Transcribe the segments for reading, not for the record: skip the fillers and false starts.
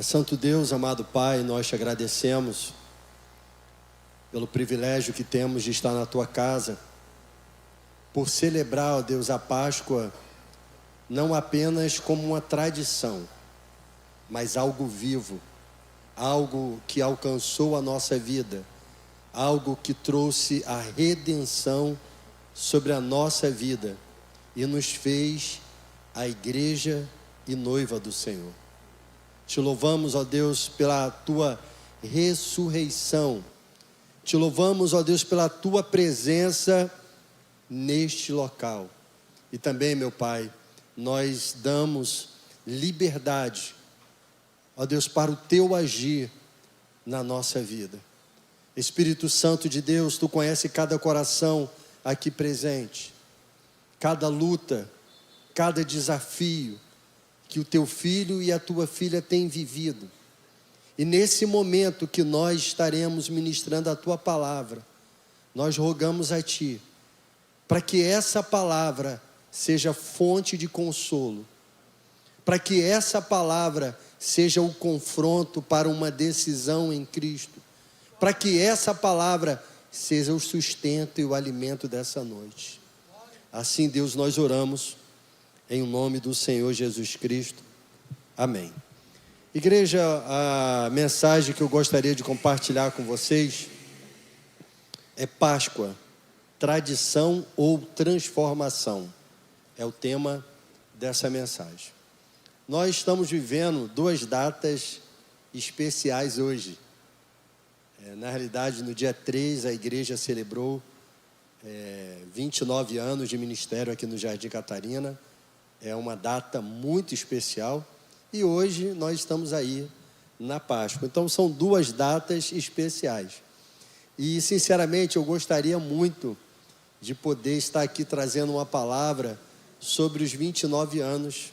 Santo Deus, amado Pai, nós te agradecemos pelo privilégio que temos de estar na Tua casa, por celebrar, ó Deus, a Páscoa, não apenas como uma tradição, mas algo vivo, algo que alcançou a nossa vida, algo que trouxe a redenção sobre a nossa vida e nos fez a igreja e noiva do Senhor. Te louvamos, ó Deus, pela Tua ressurreição. Te louvamos, ó Deus, pela Tua presença neste local. E também, meu Pai, nós damos liberdade, ó Deus, para o Teu agir na nossa vida. Espírito Santo de Deus, Tu conhece cada coração aqui presente, cada luta, cada desafio que o Teu filho e a Tua filha têm vivido. E nesse momento que nós estaremos ministrando a Tua palavra, nós rogamos a Ti, para que essa palavra seja fonte de consolo, para que essa palavra seja o confronto para uma decisão em Cristo, para que essa palavra seja o sustento e o alimento dessa noite. Assim, Deus, nós oramos em nome do Senhor Jesus Cristo. Amém. Igreja, a mensagem que eu gostaria de compartilhar com vocês é Páscoa, tradição ou transformação. É o tema dessa mensagem. Nós estamos vivendo duas datas especiais hoje. Na realidade, no dia 3, a igreja celebrou 29 anos de ministério aqui no Jardim Catarina. É uma data muito especial. E hoje nós estamos aí na Páscoa. Então, são duas datas especiais. E, sinceramente, eu gostaria muito de poder estar aqui trazendo uma palavra sobre os 29 anos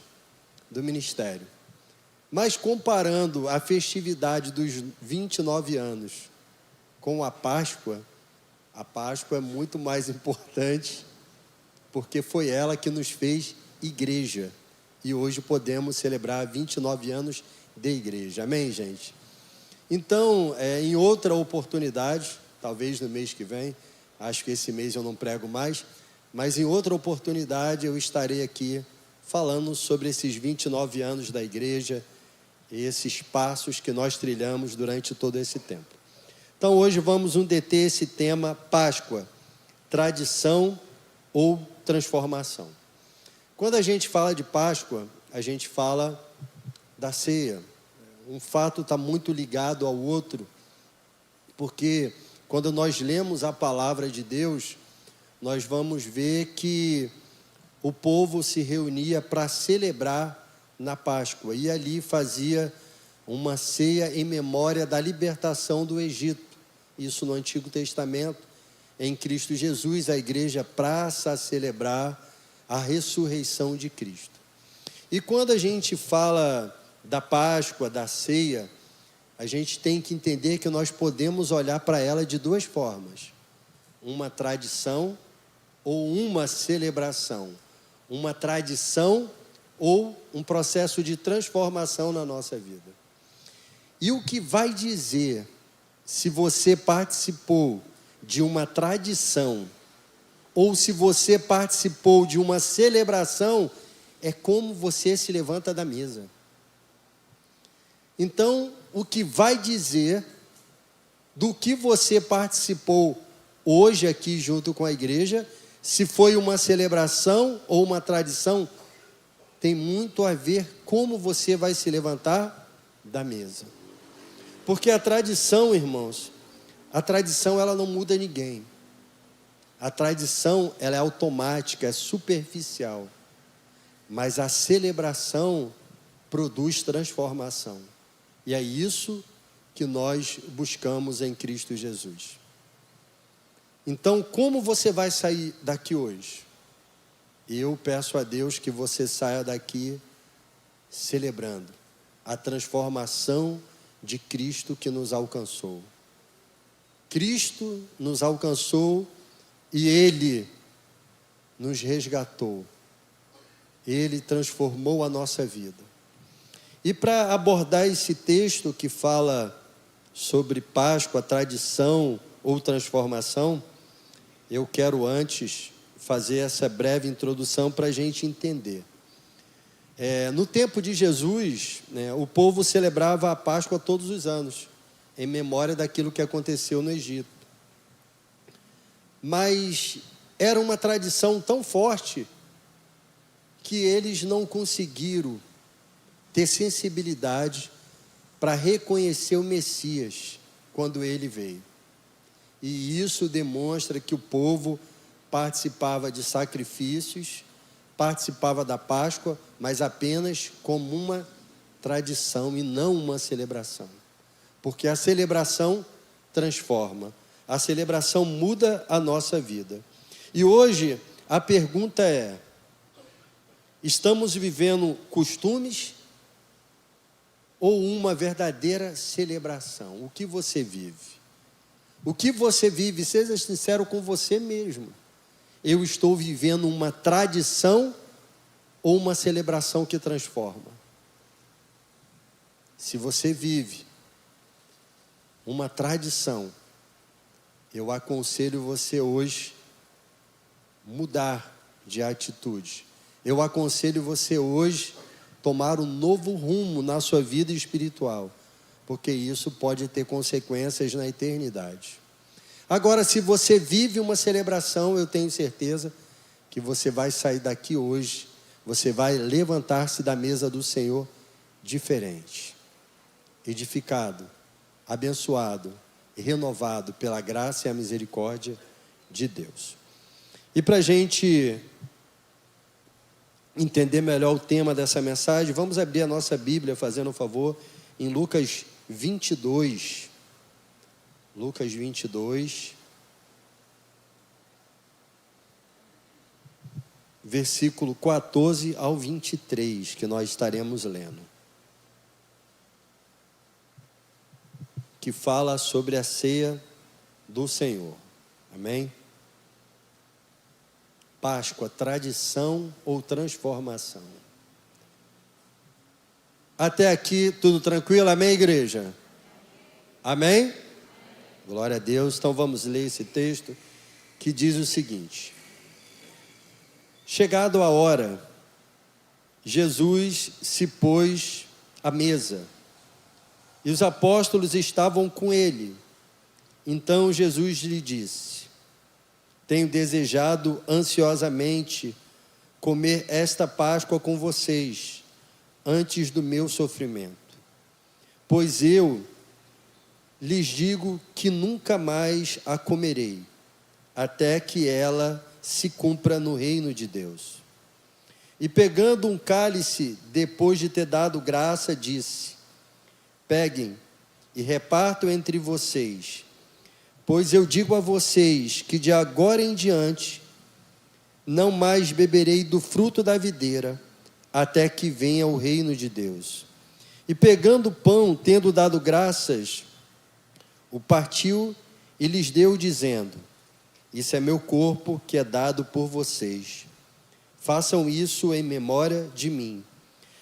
do ministério. Mas comparando a festividade dos 29 anos com a Páscoa é muito mais importante, porque foi ela que nos fez igreja. E hoje podemos celebrar 29 anos de igreja. Amém, gente? Então, em outra oportunidade, talvez no mês que vem, acho que esse mês eu não prego mais, mas em outra oportunidade eu estarei aqui falando sobre esses 29 anos da igreja e esses passos que nós trilhamos durante todo esse tempo. Então hoje vamos deter esse tema Páscoa, tradição ou transformação. Quando a gente fala de Páscoa, a gente fala da ceia. Um fato está muito ligado ao outro, porque quando nós lemos a palavra de Deus, nós vamos ver que o povo se reunia para celebrar na Páscoa, e ali fazia uma ceia em memória da libertação do Egito. Isso no Antigo Testamento. Em Cristo Jesus, a igreja passa a celebrar a ressurreição de Cristo. E quando a gente fala da Páscoa, da ceia, a gente tem que entender que nós podemos olhar para ela de duas formas: uma tradição ou uma celebração, uma tradição ou um processo de transformação na nossa vida. E o que vai dizer se você participou de uma tradição ou se você participou de uma celebração é como você se levanta da mesa. Então, o que vai dizer do que você participou hoje aqui junto com a igreja, se foi uma celebração ou uma tradição, tem muito a ver como você vai se levantar da mesa. Porque a tradição, irmãos, a tradição ela não muda ninguém. A tradição ela é automática, é superficial. Mas a celebração produz transformação. E é isso que nós buscamos em Cristo Jesus. Então, como você vai sair daqui hoje? Eu peço a Deus que você saia daqui celebrando a transformação de Cristo que nos alcançou. Cristo nos alcançou e Ele nos resgatou. Ele transformou a nossa vida. E para abordar esse texto que fala sobre Páscoa, tradição ou transformação, eu quero antes fazer essa breve introdução para a gente entender. No tempo de Jesus, o povo celebrava a Páscoa todos os anos, em memória daquilo que aconteceu no Egito. Mas era uma tradição tão forte que eles não conseguiram ter sensibilidade para reconhecer o Messias quando ele veio. E isso demonstra que o povo participava de sacrifícios, participava da Páscoa, mas apenas como uma tradição e não uma celebração. Porque a celebração transforma, a celebração muda a nossa vida. E hoje a pergunta é: estamos vivendo costumes ou uma verdadeira celebração? O que você vive? O que você vive? Seja sincero com você mesmo. Eu estou vivendo uma tradição ou uma celebração que transforma? Se você vive uma tradição, eu aconselho você hoje mudar de atitude. Eu aconselho você hoje tomar um novo rumo na sua vida espiritual, porque isso pode ter consequências na eternidade. Agora, se você vive uma celebração, eu tenho certeza que você vai sair daqui hoje, você vai levantar-se da mesa do Senhor diferente, edificado, abençoado e renovado pela graça e a misericórdia de Deus. E para a gente entender melhor o tema dessa mensagem, vamos abrir a nossa Bíblia, fazendo um favor, em Lucas 22. Lucas 22, versículo 14 ao 23, que nós estaremos lendo. Que fala sobre a ceia do Senhor. Amém? Páscoa, tradição ou transformação? Até aqui, tudo tranquilo? Amém, igreja? Amém? Glória a Deus. Então vamos ler esse texto que diz o seguinte: chegado a hora, Jesus se pôs à mesa e os apóstolos estavam com ele. Então Jesus lhe disse: tenho desejado ansiosamente comer esta Páscoa com vocês antes do meu sofrimento, pois eu lhes digo que nunca mais a comerei, até que ela se cumpra no reino de Deus. E pegando um cálice, depois de ter dado graça, disse: peguem e repartam entre vocês, pois eu digo a vocês que de agora em diante não mais beberei do fruto da videira, até que venha o reino de Deus. E pegando o pão, tendo dado graças, o partiu e lhes deu, dizendo: isso é meu corpo que é dado por vocês. Façam isso em memória de mim.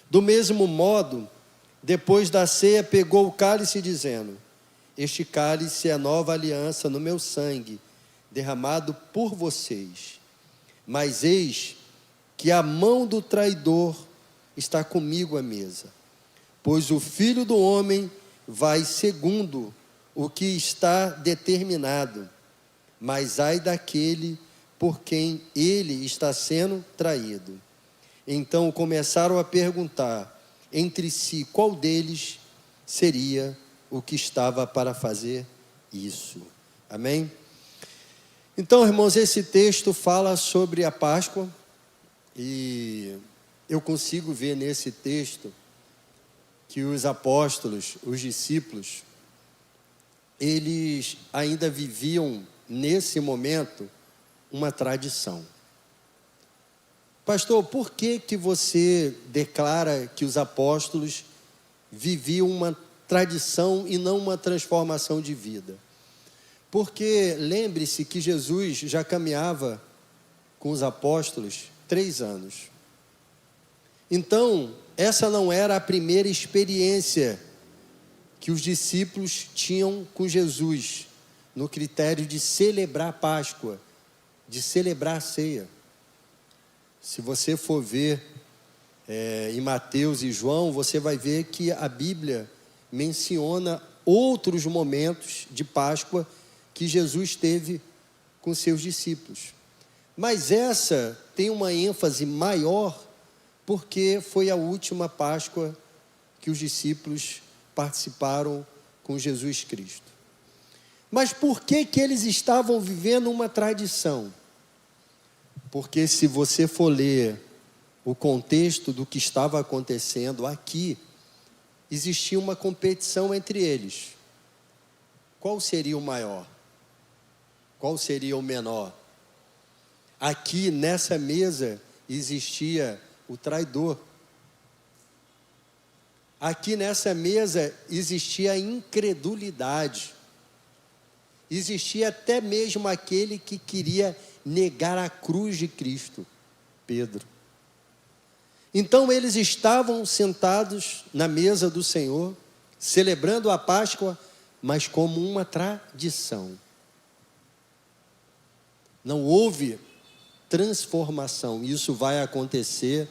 Do mesmo modo, depois da ceia, pegou o cálice, dizendo: este cálice é a nova aliança no meu sangue, derramado por vocês. Mas eis que a mão do traidor está comigo à mesa. Pois o Filho do Homem vai segundo o que está determinado, mas ai daquele por quem ele está sendo traído. Então começaram a perguntar entre si qual deles seria o que estava para fazer isso. Amém? Então, irmãos, esse texto fala sobre a Páscoa, e eu consigo ver nesse texto que os apóstolos, os discípulos, eles ainda viviam nesse momento uma tradição. Pastor, por que você declara que os apóstolos viviam uma tradição e não uma transformação de vida? Porque lembre-se que Jesus já caminhava com os apóstolos 3 anos. Então, essa não era a primeira experiência que os discípulos tinham com Jesus, no critério de celebrar a Páscoa, de celebrar a ceia. Se você for ver em Mateus e João, você vai ver que a Bíblia menciona outros momentos de Páscoa que Jesus teve com seus discípulos. Mas essa tem uma ênfase maior porque foi a última Páscoa que os discípulos participaram com Jesus Cristo. Mas por que eles estavam vivendo uma tradição? Porque se você for ler o contexto do que estava acontecendo aqui, existia uma competição entre eles. Qual seria o maior? Qual seria o menor? Aqui nessa mesa existia o traidor. Aqui nessa mesa existia a incredulidade. Existia até mesmo aquele que queria negar a cruz de Cristo, Pedro. Então eles estavam sentados na mesa do Senhor, celebrando a Páscoa, mas como uma tradição. Não houve transformação. Isso vai acontecer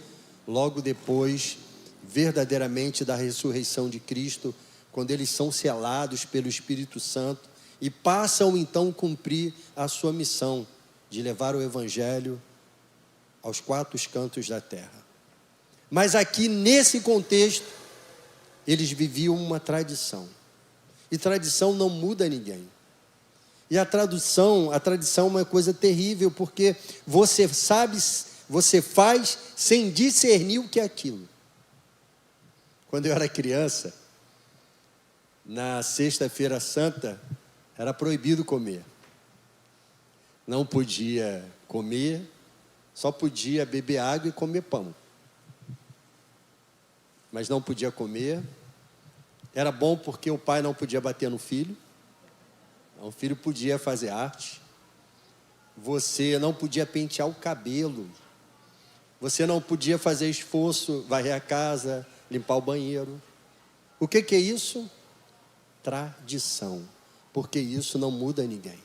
logo depois, verdadeiramente, da ressurreição de Cristo, quando eles são selados pelo Espírito Santo e passam então a cumprir a sua missão de levar o Evangelho aos quatro cantos da terra. Mas aqui nesse contexto, eles viviam uma tradição. E tradição não muda ninguém. E a tradição é uma coisa terrível, porque você sabe, você faz sem discernir o que é aquilo. Quando eu era criança, na Sexta-feira Santa, era proibido comer. Não podia comer, só podia beber água e comer pão. Mas não podia comer. Era bom porque o pai não podia bater no filho. O filho podia fazer arte. Você não podia pentear o cabelo. Você não podia fazer esforço, varrer a casa, limpar o banheiro. O que é isso? Tradição. Porque isso não muda ninguém.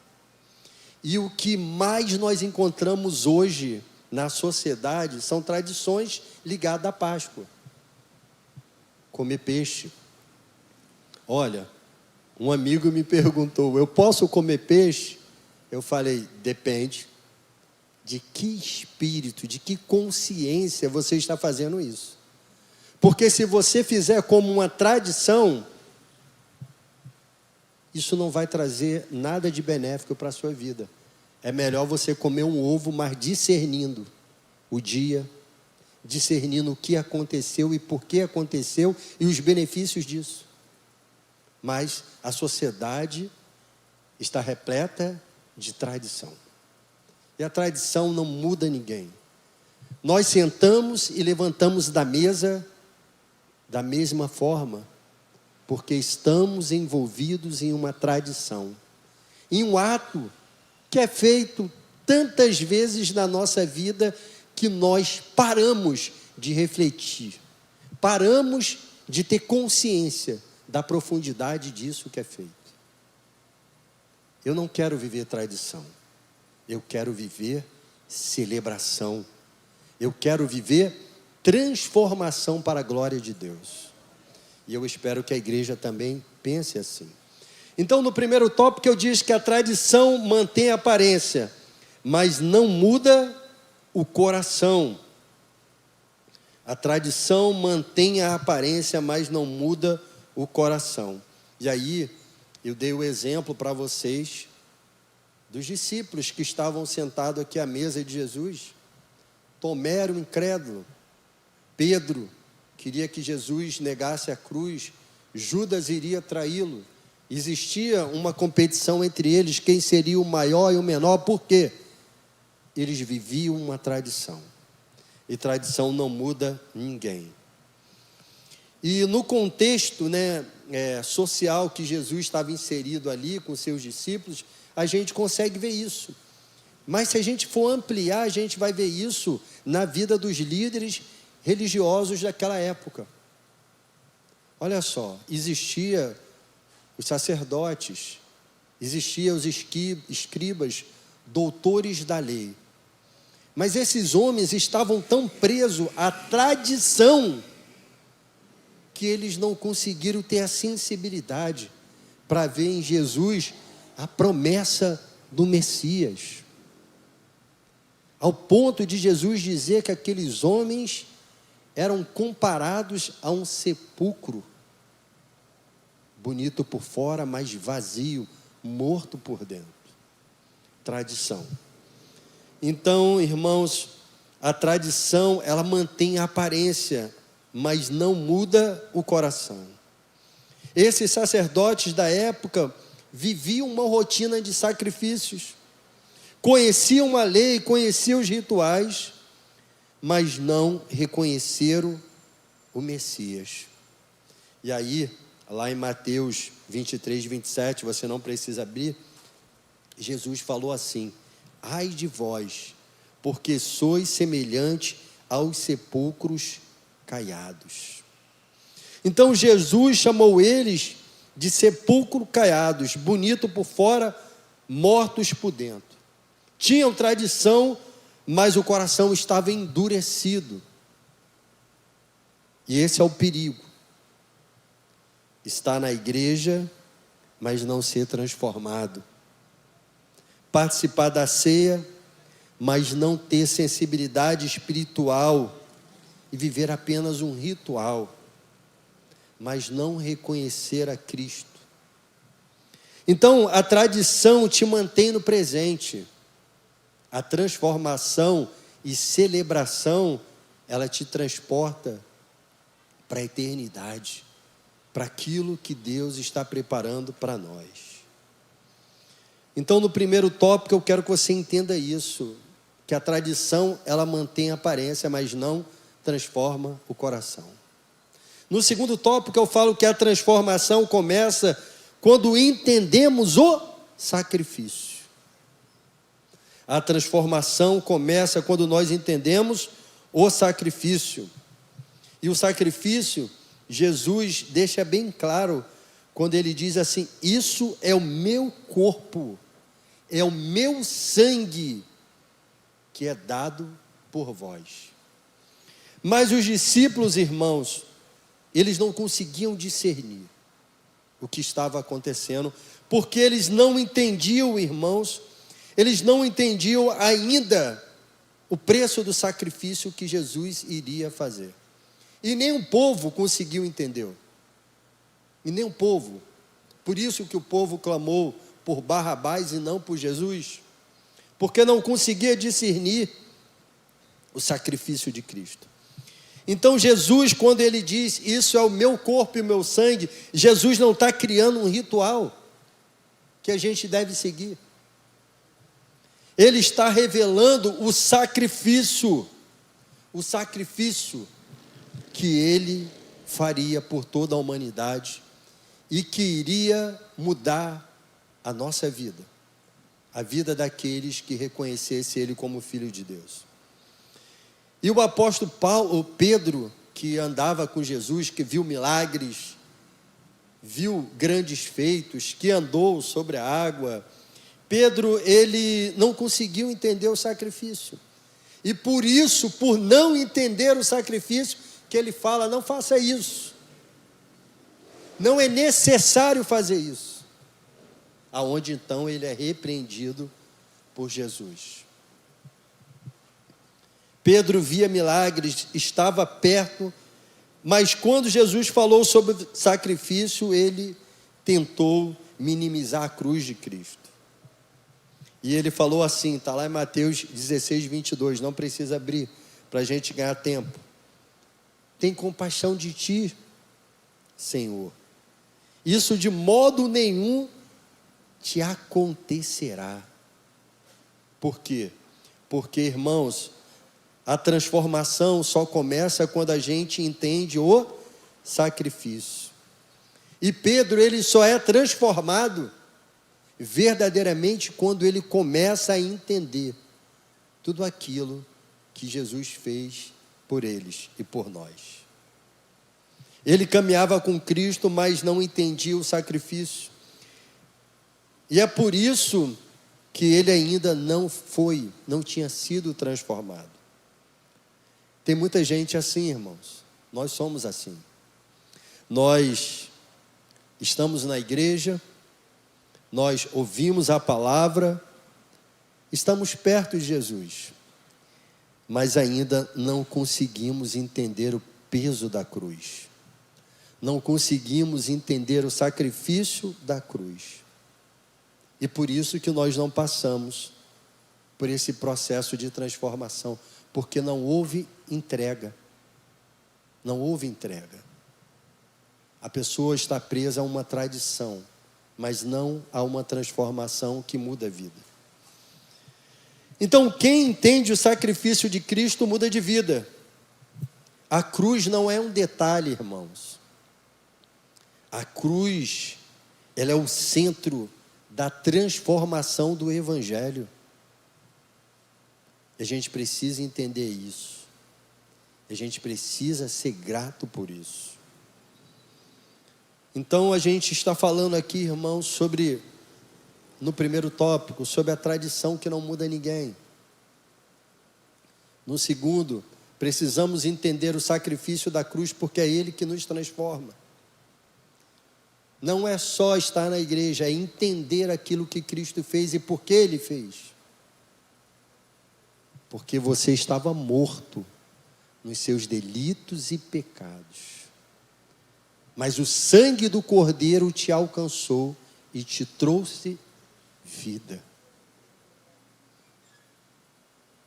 E o que mais nós encontramos hoje na sociedade são tradições ligadas à Páscoa. Comer peixe. Olha, um amigo me perguntou, eu posso comer peixe? Eu falei, depende de que espírito, de que consciência você está fazendo isso. Porque se você fizer como uma tradição, isso não vai trazer nada de benéfico para a sua vida. É melhor você comer um ovo, mas discernindo o dia, discernindo o que aconteceu e por que aconteceu e os benefícios disso. Mas a sociedade está repleta de tradição. E a tradição não muda ninguém. Nós sentamos e levantamos da mesa da mesma forma, porque estamos envolvidos em uma tradição, em um ato que é feito tantas vezes na nossa vida que nós paramos de refletir, paramos de ter consciência da profundidade disso que é feito. Eu não quero viver tradição, eu quero viver celebração, eu quero viver transformação para a glória de Deus. E eu espero que a igreja também pense assim. Então, no primeiro tópico eu disse que a tradição mantém a aparência, mas não muda o coração. A tradição mantém a aparência, mas não muda o coração. E aí, eu dei o exemplo para vocês dos discípulos que estavam sentados aqui à mesa de Jesus. Tomé era um incrédulo. Pedro queria que Jesus negasse a cruz. Judas iria traí-lo. Existia uma competição entre eles, quem seria o maior e o menor. Por quê? Eles viviam uma tradição. E tradição não muda ninguém. E no contexto social que Jesus estava inserido ali com seus discípulos, a gente consegue ver isso. Mas se a gente for ampliar, a gente vai ver isso na vida dos líderes religiosos daquela época. Olha só, existia os sacerdotes, existiam os escribas, doutores da lei. Mas esses homens estavam tão presos à tradição que eles não conseguiram ter a sensibilidade para ver em Jesus a promessa do Messias. Ao ponto de Jesus dizer que aqueles homens eram comparados a um sepulcro, bonito por fora, mas vazio, morto por dentro. Tradição. Então, irmãos, a tradição, ela mantém a aparência, mas não muda o coração. Esses sacerdotes da época viviam uma rotina de sacrifícios, conheciam a lei, conheciam os rituais, mas não reconheceram o Messias. E aí, lá em Mateus 23, 27, você não precisa abrir, Jesus falou assim: ai de vós, porque sois semelhante aos sepulcros caiados. Então Jesus chamou eles de sepulcro caiados, bonito por fora, mortos por dentro. Tinham tradição, mas o coração estava endurecido. E esse é o perigo. Estar na igreja, mas não ser transformado. Participar da ceia, mas não ter sensibilidade espiritual e viver apenas um ritual, mas não reconhecer a Cristo. Então, a tradição te mantém no presente. A transformação e celebração, ela te transporta para a eternidade, para aquilo que Deus está preparando para nós. Então, no primeiro tópico, eu quero que você entenda isso, que a tradição, ela mantém a aparência, mas não transforma o coração. No segundo tópico, eu falo que a transformação começa quando entendemos o sacrifício. A transformação começa quando nós entendemos o sacrifício. E o sacrifício, Jesus deixa bem claro, quando ele diz assim: isso é o meu corpo, é o meu sangue, que é dado por vós. Mas os discípulos, irmãos, eles não conseguiam discernir o que estava acontecendo, porque eles não entendiam, irmãos, eles não entendiam ainda o preço do sacrifício que Jesus iria fazer. E nem o povo conseguiu entender. E nem o povo. Por isso que o povo clamou por Barrabás e não por Jesus. Porque não conseguia discernir o sacrifício de Cristo. Então Jesus, quando ele diz, isso é o meu corpo e o meu sangue, Jesus não está criando um ritual que a gente deve seguir. Ele está revelando o sacrifício que ele faria por toda a humanidade e que iria mudar a nossa vida, a vida daqueles que reconhecessem ele como Filho de Deus. E o apóstolo Pedro, que andava com Jesus, que viu milagres, viu grandes feitos, que andou sobre a água, Pedro, ele não conseguiu entender o sacrifício. E por isso, por não entender o sacrifício, que ele fala, não faça isso. Não é necessário fazer isso. Aonde então ele é repreendido por Jesus. Pedro via milagres, estava perto, mas quando Jesus falou sobre o sacrifício, ele tentou minimizar a cruz de Cristo. E ele falou assim, está lá em Mateus 16, 22, não precisa abrir, para a gente ganhar tempo. Tem compaixão de ti, Senhor. Isso de modo nenhum te acontecerá. Por quê? Porque, irmãos, a transformação só começa quando a gente entende o sacrifício. E Pedro, ele só é transformado verdadeiramente quando ele começa a entender tudo aquilo que Jesus fez por eles e por nós. Ele caminhava com Cristo, mas não entendia o sacrifício. E é por isso que ele ainda não tinha sido transformado. Tem muita gente assim, irmãos. Nós somos assim. Nós estamos na igreja, nós ouvimos a palavra, estamos perto de Jesus, mas ainda não conseguimos entender o peso da cruz. Não conseguimos entender o sacrifício da cruz. E por isso que nós não passamos por esse processo de transformação, porque não houve entrega. Não houve entrega. A pessoa está presa a uma tradição, mas não a uma transformação que muda a vida. Então, quem entende o sacrifício de Cristo muda de vida. A cruz não é um detalhe, irmãos. A cruz, ela é o centro da transformação do Evangelho. A gente precisa entender isso. A gente precisa ser grato por isso. Então, a gente está falando aqui, irmãos, sobre, no primeiro tópico, sobre a tradição que não muda ninguém. No segundo, precisamos entender o sacrifício da cruz, porque é Ele que nos transforma. Não é só estar na igreja, é entender aquilo que Cristo fez e por que Ele fez. Porque você estava morto nos seus delitos e pecados. Mas o sangue do Cordeiro te alcançou e te trouxe vida.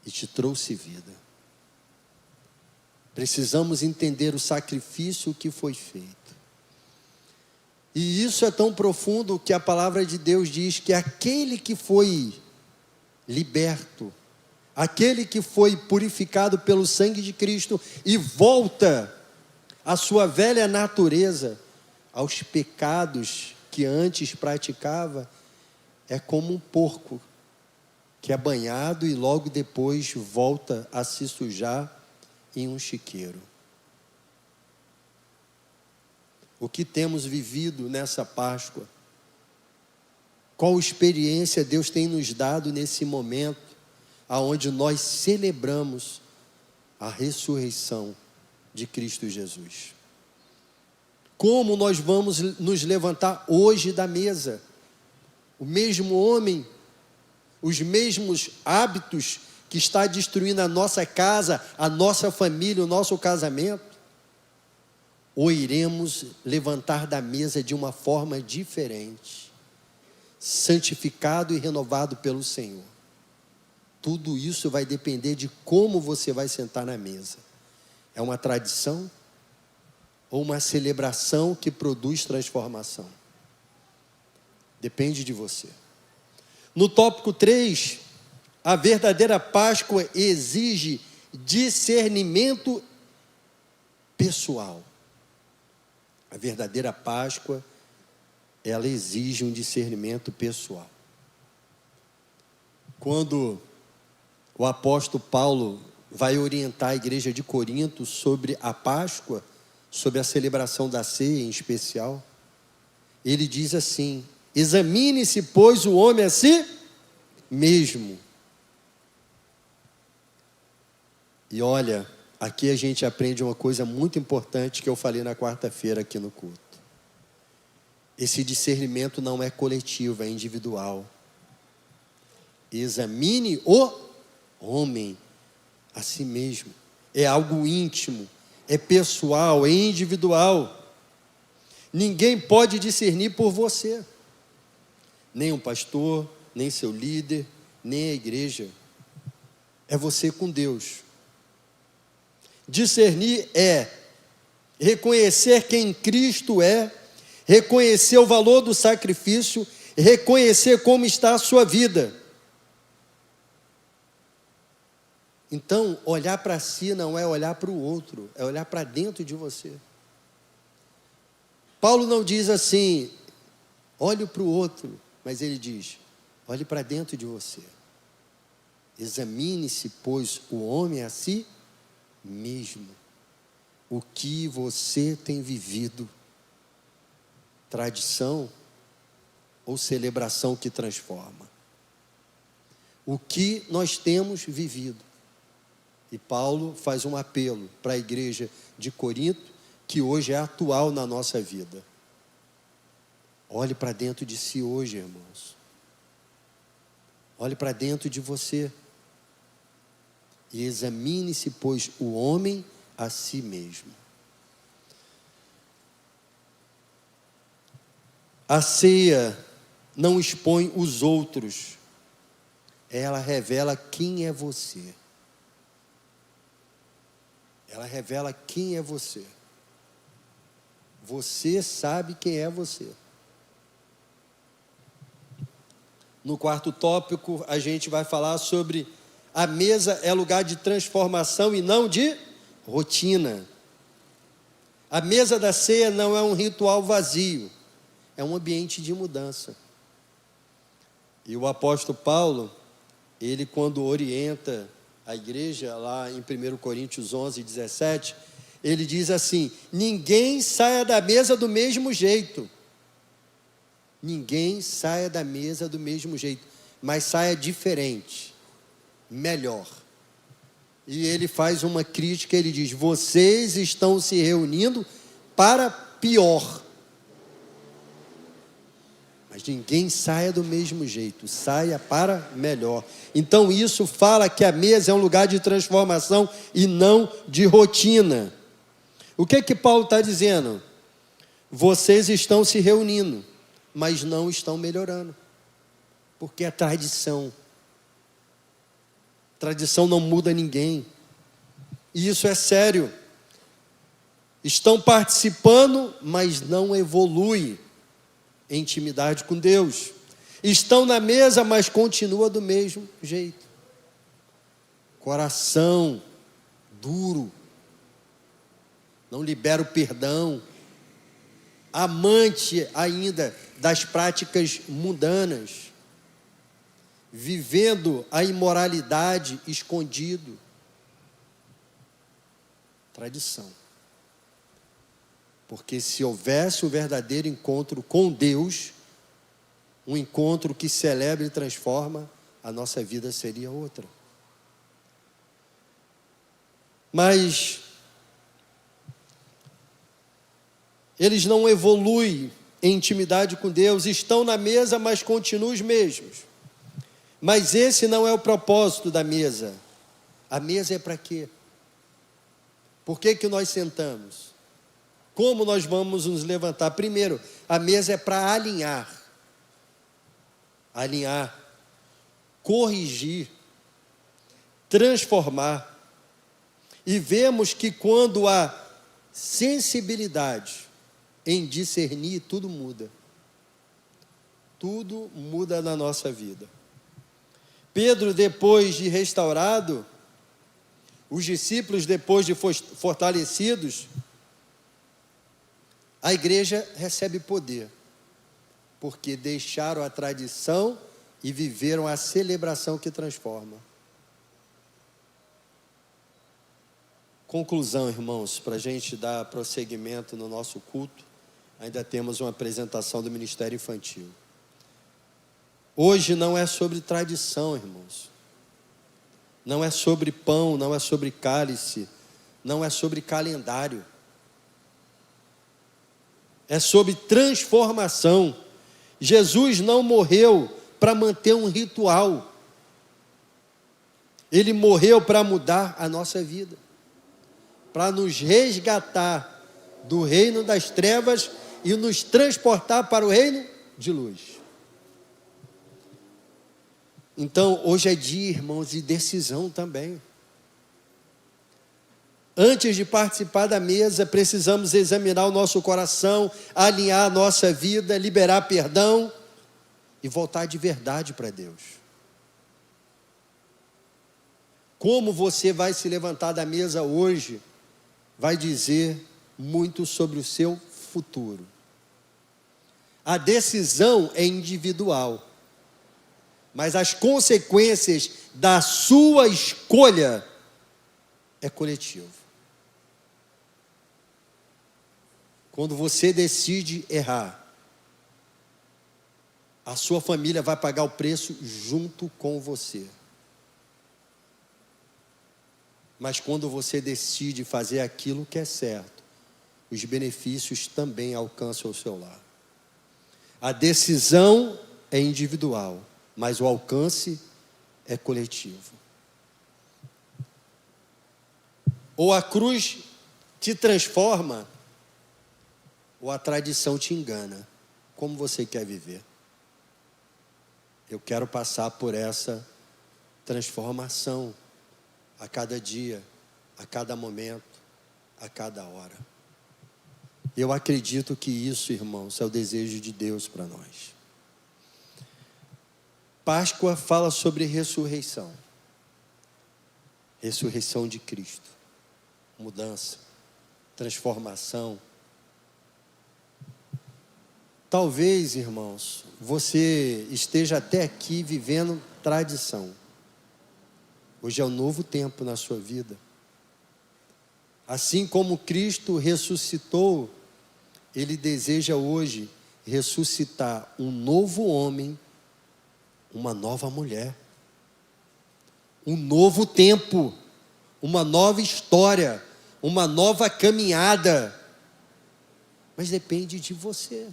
E te trouxe vida. Precisamos entender o sacrifício que foi feito. E isso é tão profundo que a palavra de Deus diz que aquele que foi liberto, aquele que foi purificado pelo sangue de Cristo e volta à sua velha natureza, aos pecados que antes praticava, é como um porco que é banhado e logo depois volta a se sujar em um chiqueiro. O que temos vivido nessa Páscoa? Qual experiência Deus tem nos dado nesse momento, aonde nós celebramos a ressurreição de Cristo Jesus? Como nós vamos nos levantar hoje da mesa? O mesmo homem, os mesmos hábitos que está destruindo a nossa casa, a nossa família, o nosso casamento? Ou iremos levantar da mesa de uma forma diferente, santificado e renovado pelo Senhor? Tudo isso vai depender de como você vai sentar na mesa. É uma tradição ou uma celebração que produz transformação? Depende de você. No tópico 3, a verdadeira Páscoa exige discernimento pessoal. A verdadeira Páscoa, ela exige um discernimento pessoal. Quando o apóstolo Paulo vai orientar a igreja de Corinto sobre a Páscoa, sobre a celebração da ceia em especial, ele diz assim: examine-se, pois, o homem a si mesmo. E olha, aqui a gente aprende uma coisa muito importante que eu falei na quarta-feira aqui no culto. Esse discernimento não é coletivo, é individual. Examine o homem a si mesmo. É algo íntimo, é pessoal, é individual. Ninguém pode discernir por você. Nem um pastor, nem seu líder, nem a igreja. É você com Deus. Discernir é reconhecer quem Cristo é, reconhecer o valor do sacrifício, reconhecer como está a sua vida. Então, olhar para si não é olhar para o outro, é olhar para dentro de você. Paulo não diz assim, olhe para o outro, mas ele diz, olhe para dentro de você. Examine-se, pois, o homem a si mesmo. O que você tem vivido? Tradição ou celebração que transforma? O que nós temos vivido? E Paulo faz um apelo para a igreja de Corinto, que hoje é atual na nossa vida. Olhe para dentro de si hoje, irmãos. Olhe para dentro de você. E examine-se, pois, o homem a si mesmo. A ceia não expõe os outros. Ela revela quem é você. Ela revela quem é você. Você sabe quem é você. No quarto tópico, a gente vai falar sobre a mesa é lugar de transformação e não de rotina. A mesa da ceia não é um ritual vazio, é um ambiente de mudança. E o apóstolo Paulo, ele quando orienta a igreja, lá em 1 Coríntios 11, 17, ele diz assim: ninguém saia da mesa do mesmo jeito. Ninguém saia da mesa do mesmo jeito, mas saia diferente, melhor. E ele faz uma crítica, ele diz: vocês estão se reunindo para pior. Mas ninguém saia do mesmo jeito, saia para melhor. Então isso fala que a mesa é um lugar de transformação e não de rotina. O que que Paulo está dizendo? Vocês estão se reunindo, mas não estão melhorando, porque é tradição. Tradição não muda ninguém, e isso é sério. Estão participando, mas não evolui em intimidade com Deus. Estão na mesa, mas continua do mesmo jeito. Coração duro, não libera o perdão, amante ainda das práticas mundanas, vivendo a imoralidade escondido. Tradição. Porque se houvesse um verdadeiro encontro com Deus, um encontro que celebra e transforma, a nossa vida seria outra. Mas eles não evoluem em intimidade com Deus, estão na mesa, mas continuam os mesmos. Mas esse não é o propósito da mesa. A mesa é para quê? Por que que nós sentamos? Como nós vamos nos levantar? Primeiro, a mesa é para alinhar. Alinhar, corrigir, transformar. E vemos que quando há sensibilidade em discernir, tudo muda. Tudo muda na nossa vida. Pedro, depois de restaurado, os discípulos, depois de fortalecidos, a igreja recebe poder, porque deixaram a tradição e viveram a celebração que transforma. Conclusão, irmãos, para a gente dar prosseguimento no nosso culto, ainda temos uma apresentação do Ministério Infantil. Hoje não é sobre tradição, irmãos. Não é sobre pão, não é sobre cálice, não é sobre calendário. É sobre transformação. Jesus não morreu para manter um ritual. Ele morreu para mudar a nossa vida, para nos resgatar do reino das trevas e nos transportar para o reino de luz. Então, hoje é dia, irmãos, de decisão também. Antes de participar da mesa, precisamos examinar o nosso coração, alinhar a nossa vida, liberar perdão e voltar de verdade para Deus. Como você vai se levantar da mesa hoje, vai dizer muito sobre o seu futuro. A decisão é individual, mas as consequências da sua escolha é coletivo. Quando você decide errar, a sua família vai pagar o preço junto com você. Mas quando você decide fazer aquilo que é certo, os benefícios também alcançam o seu lar. A decisão é individual, mas o alcance é coletivo. Ou a cruz te transforma, ou a tradição te engana. Como você quer viver? Eu quero passar por essa transformação a cada dia, a cada momento, a cada hora. Eu acredito que isso, irmãos, é o desejo de Deus para nós. Páscoa fala sobre ressurreição. Ressurreição de Cristo. Mudança, transformação. Talvez, irmãos, você esteja até aqui vivendo tradição. Hoje é um novo tempo na sua vida. Assim como Cristo ressuscitou, Ele deseja hoje ressuscitar um novo homem, uma nova mulher, um novo tempo, uma nova história, uma nova caminhada. Mas depende de você.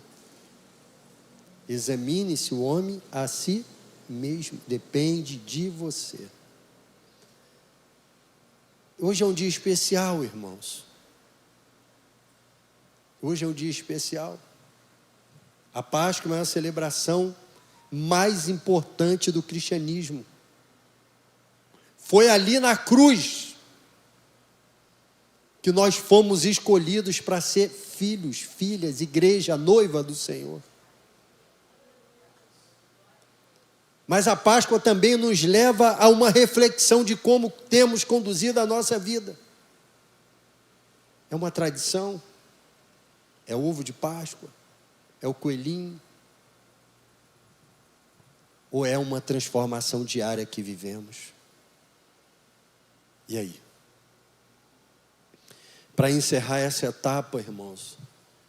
Examine-se o homem a si mesmo, depende de você. Hoje é um dia especial, irmãos. Hoje é um dia especial. A Páscoa é uma celebração mais importante do cristianismo. Foi ali na cruz que nós fomos escolhidos para ser filhos, filhas, igreja, noiva do Senhor. Mas a Páscoa também nos leva a uma reflexão de como temos conduzido a nossa vida. É uma tradição, é o ovo de Páscoa, é o coelhinho, ou é uma transformação diária que vivemos? E aí? Para encerrar essa etapa, irmãos,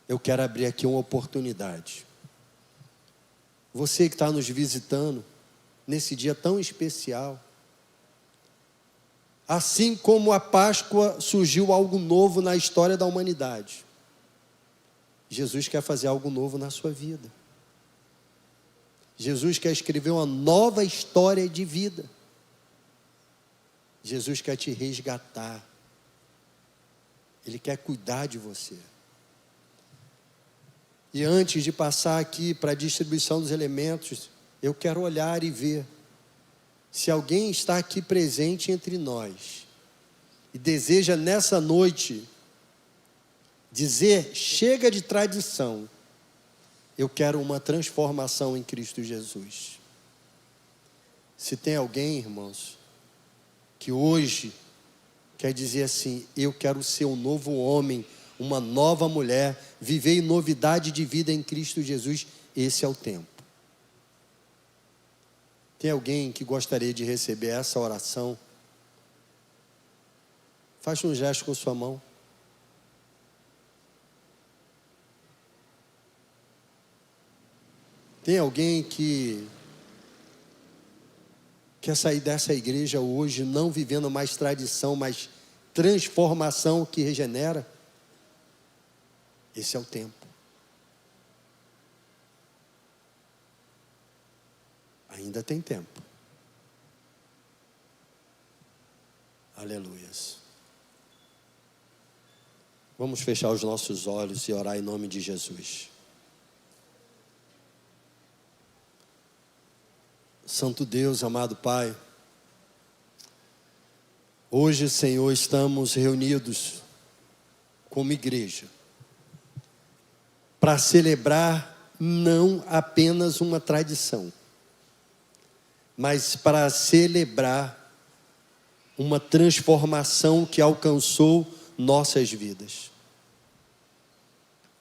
eu quero abrir aqui uma oportunidade. Você que está nos visitando, nesse dia tão especial, assim como a Páscoa surgiu algo novo na história da humanidade, Jesus quer fazer algo novo na sua vida. Jesus quer escrever uma nova história de vida. Jesus quer te resgatar. Ele quer cuidar de você. E antes de passar aqui para a distribuição dos elementos, eu quero olhar e ver se alguém está aqui presente entre nós e deseja nessa noite dizer: chega de tradição, eu quero uma transformação em Cristo Jesus. Se tem alguém, irmãos, que hoje quer dizer assim: eu quero ser um novo homem, uma nova mulher, viver em novidade de vida em Cristo Jesus, esse é o tempo. Tem alguém que gostaria de receber essa oração? Faça um gesto com sua mão. Tem alguém que quer sair dessa igreja hoje não vivendo mais tradição, mas transformação que regenera? Esse é o tempo. Ainda tem tempo. Aleluias. Vamos fechar os nossos olhos e orar em nome de Jesus. Santo Deus, amado Pai, hoje, Senhor, estamos reunidos como igreja para celebrar não apenas uma tradição, mas para celebrar uma transformação que alcançou nossas vidas.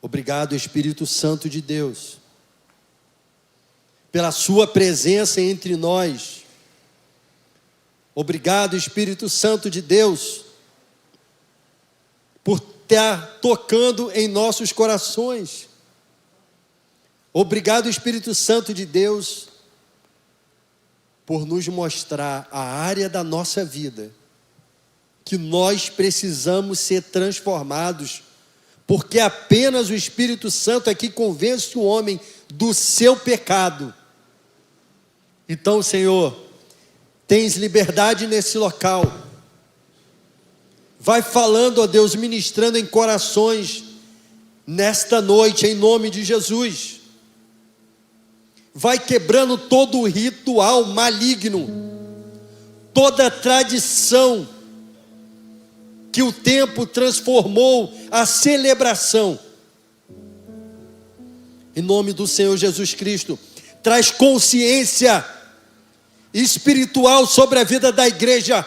Obrigado, Espírito Santo de Deus, pela sua presença entre nós. Obrigado, Espírito Santo de Deus, por estar tocando em nossos corações. Obrigado, Espírito Santo de Deus, por nos mostrar a área da nossa vida que nós precisamos ser transformados, porque apenas o Espírito Santo é que convence o homem do seu pecado. Então, Senhor, tens liberdade nesse local. Vai falando, ó Deus, ministrando em corações nesta noite, em nome de Jesus. Vai quebrando todo o ritual maligno, toda a tradição que o tempo transformou a celebração. Em nome do Senhor Jesus Cristo, traz consciência espiritual sobre a vida da igreja,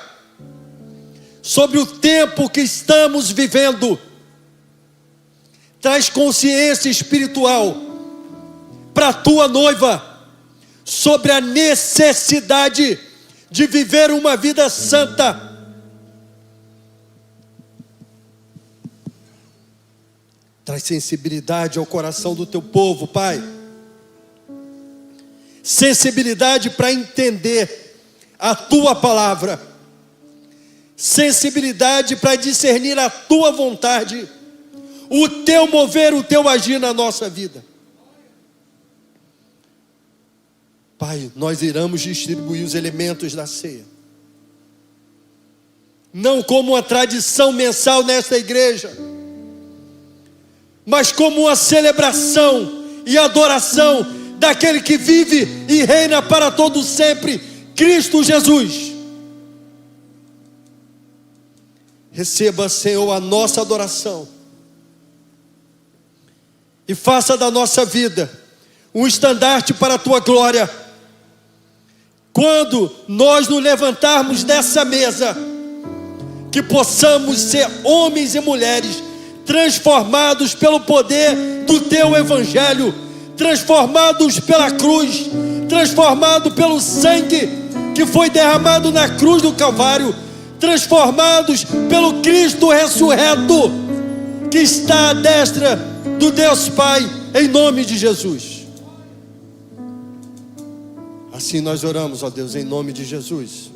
sobre o tempo que estamos vivendo. Traz consciência espiritual para a tua noiva, sobre a necessidade de viver uma vida santa. Traz sensibilidade ao coração do teu povo, Pai. Sensibilidade para entender a tua palavra. Sensibilidade para discernir a tua vontade, o teu mover, o teu agir na nossa vida. Pai, nós iremos distribuir os elementos da ceia, não como uma tradição mensal nesta igreja, mas como uma celebração e adoração daquele que vive e reina para todo sempre, Cristo Jesus. Receba, Senhor, a nossa adoração e faça da nossa vida um estandarte para a tua glória. Quando nós nos levantarmos dessa mesa, que possamos ser homens e mulheres transformados pelo poder do teu evangelho, transformados pela cruz, transformados pelo sangue que foi derramado na cruz do Calvário, transformados pelo Cristo ressurreto, que está à destra do Deus Pai, em nome de Jesus. Assim nós oramos, ó Deus, em nome de Jesus.